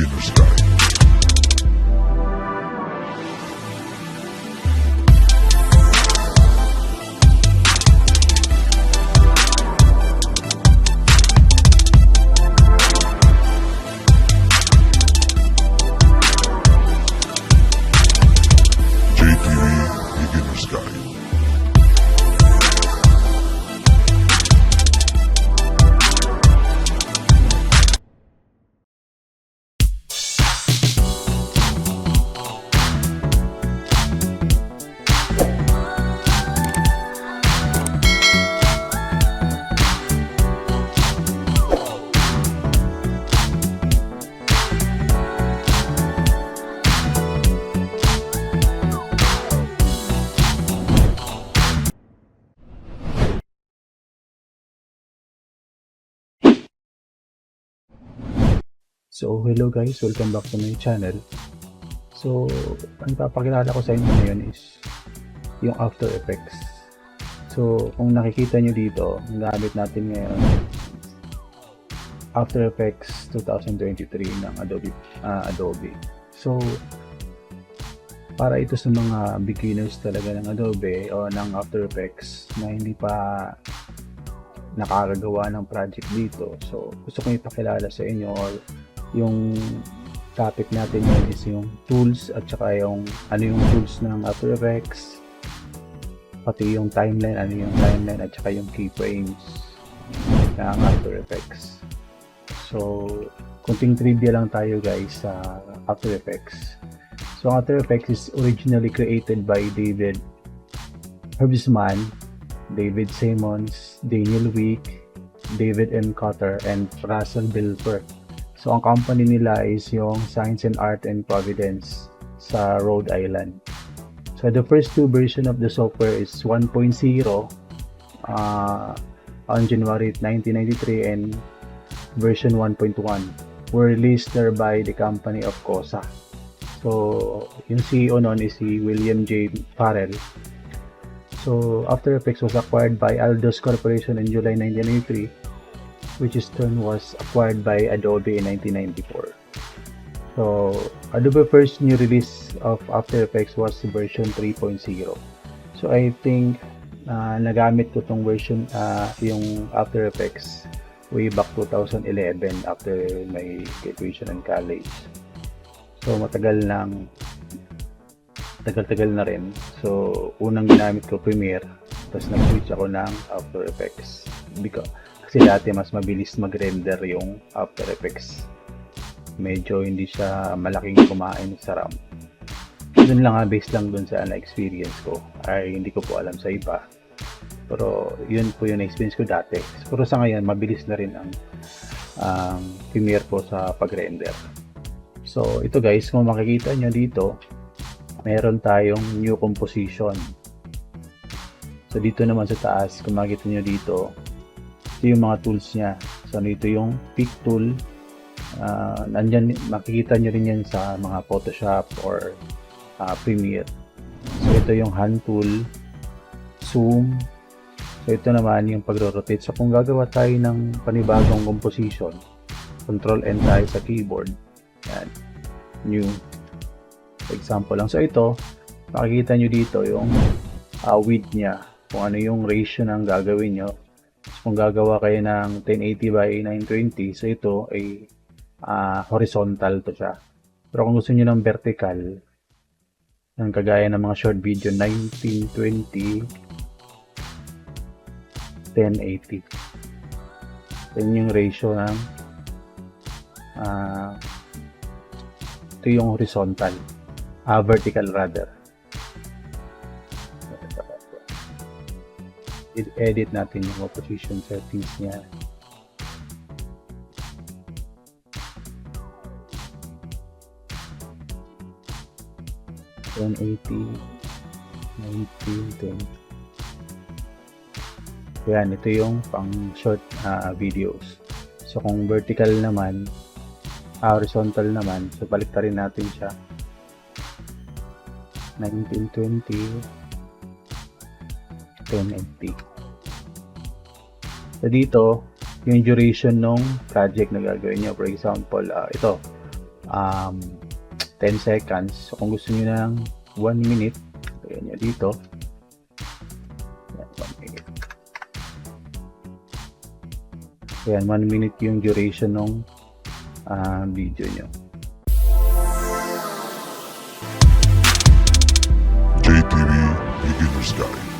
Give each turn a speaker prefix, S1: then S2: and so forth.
S1: Beginner's Guide. JTV Beginner's Guide.
S2: So, hello guys, welcome back to my channel. So, ang papakilala ko sa inyo ngayon is yung After Effects. So, kung nakikita nyo dito, ang gamit natin ngayon After Effects 2023 ng Adobe. So, para ito sa mga beginners talaga ng Adobe o ng After Effects na hindi pa nakakagawa ng project dito. So, gusto kong ipakilala sa inyo or yung topic natin yun is yung tools at saka yung ano yung tools ng After Effects, pati yung timeline, ano yung timeline at saka yung keyframes ng After Effects. So, kunting trivia lang tayo guys sa After Effects. So, After Effects is originally created by David Herbsman, David Simmons, Daniel Wick, David M. Cotter, and Russell Belfer. So, ang company nila is yung Science and Art and Providence sa Rhode Island. So, the first two version of the software is 1.0 on January 1993 and version 1.1 were released there by the company of COSA. So, yung CEO nun is si William J. Farrell. So, After Effects was acquired by Aldos Corporation in July 1993, which in turn was acquired by Adobe in 1994. So, Adobe first new release of After Effects was version 3.0. So, I think nagamit ko tong version, yung After Effects way back 2011 after my graduation in college. So, tagal na rin. So, unang ginamit ko Premiere, tapos nag-switch ako ng After Effects. Kasi dati mas mabilis mag-render yung After Effects. Medyo hindi siya malaking kumain sa RAM. Doon lang based lang doon sa na-experience ko. Ay hindi ko po alam sa iba. Pero yun po yung experience ko dati. Pero sa ngayon, mabilis na rin ang Premiere po sa pag-render. So ito guys, kung makikita nyo dito, meron tayong new composition. So dito naman sa taas, kung makikita nyo dito, ito yung mga tools niya. So ito yung pick tool. Nandyan, makikita nyo rin yan sa mga Photoshop or Premiere. So ito yung hand tool, zoom. So ito naman yung pagro-rotate. So kung gagawa tayo ng panibagong composition, Control N tayo sa keyboard. Yan. New. Example lang. So ito, makikita nyo dito yung width niya. Kung ano yung ratio ng gagawin nyo. Kung gagawa kayo ng 1080 by 920, so ito ay horizontal to siya. Pero kung gusto niyo ng vertical, yung kagaya ng mga short video, 1920 1080. Yan yung ratio ng ito yung horizontal, vertical rather. Edit natin yung position settings niya. $180, 19, 20. Yan, ito yung pang short videos. So kung vertical naman, horizontal naman, so baliktarin natin siya. 1920, 1080. So dito, yung duration ng project na gagawin nyo. For example, ito, 10 seconds. So, kung gusto niyo ng 1 minute, ayan nyo dito. Ayan, 1 minute. Ayan, 1 minute yung duration ng video nyo.
S1: JTV Beginner's Guide.